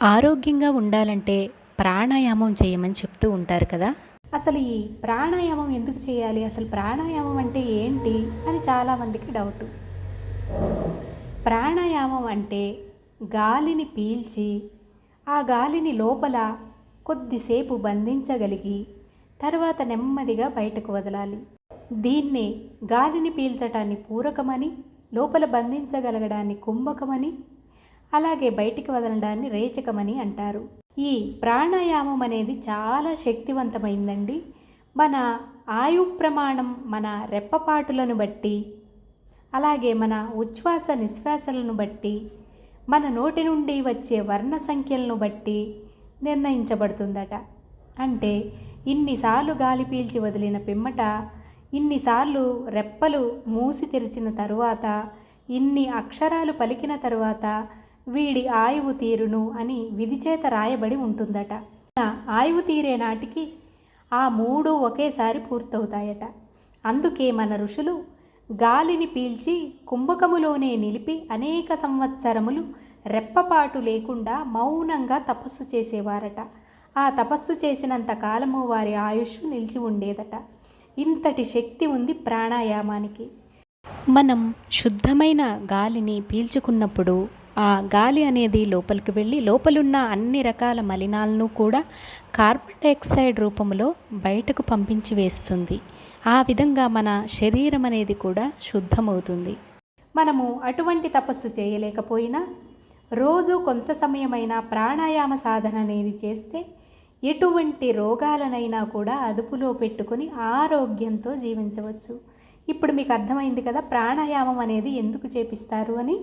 ఆరోగ్యంగా ఉండాలంటే ప్రాణాయామం చేయమని చెప్తూ ఉంటారు కదా! అసలు ఈ ప్రాణాయామం ఎందుకు చేయాలి? అసలు ప్రాణాయామం అంటే ఏంటి? అని చాలామందికి డౌటు. ప్రాణాయామం అంటే గాలిని పీల్చి, ఆ గాలిని లోపల కొద్దిసేపు బంధించగలిగి, తర్వాత నెమ్మదిగా బయటకు వదలాలి. దీన్నే గాలిని పీల్చటాన్ని పూరకమని, లోపల బంధించగలగడాన్ని కుంభకమని, అలాగే బయటికి వదలడాన్ని రేచకమని అంటారు. ఈ ప్రాణాయామం అనేది చాలా శక్తివంతమైందండి. మన ఆయు ప్రమాణం, మన రెప్పపాటులను బట్టి, అలాగే మన ఉచ్ఛ్వాస నిశ్వాసలను బట్టి, మన నోటి నుండి వచ్చే వర్ణ సంఖ్యలను బట్టి నిర్ణయించబడుతుందట. అంటే ఇన్నిసార్లు గాలి పీల్చి వదిలిన పిమ్మట, ఇన్నిసార్లు రెప్పలు మూసి తెరిచిన తరువాత, ఇన్ని అక్షరాలు పలికిన తరువాత వీడి ఆయువు తీరును అని విధిచేత రాయబడి ఉంటుందట. ఆయువు తీరే నాటికి ఆ మూడు ఒకేసారి పూర్తవుతాయట. అందుకే మన ఋషులు గాలిని పీల్చి కుంభకములోనే నిలిపి అనేక సంవత్సరములు రెప్పపాటు లేకుండా మౌనంగా తపస్సు చేసేవారట. ఆ తపస్సు చేసినంత కాలము వారి ఆయుష్ నిలిచి ఉండేదట. ఇంతటి శక్తి ఉంది ప్రాణాయామానికి. మనం శుద్ధమైన గాలిని పీల్చుకున్నప్పుడు ఆ గాలి అనేది లోపలికి వెళ్ళి లోపలున్న అన్ని రకాల మలినాలను కూడా కార్బన్ డైఆక్సైడ్ రూపంలో బయటకు పంపించి వేస్తుంది. ఆ విధంగా మన శరీరం అనేది కూడా శుద్ధమవుతుంది. మనము అటువంటి తపస్సు చేయలేకపోయినా రోజు కొంత సమయమైనా ప్రాణాయామ సాధన అనేది చేస్తే ఎటువంటి రోగాలనైనా కూడా అదుపులో పెట్టుకొని ఆరోగ్యంతో జీవించవచ్చు. ఇప్పుడు మీకు అర్థమైంది కదా ప్రాణాయామం అనేది ఎందుకు చేపిస్తారు అని.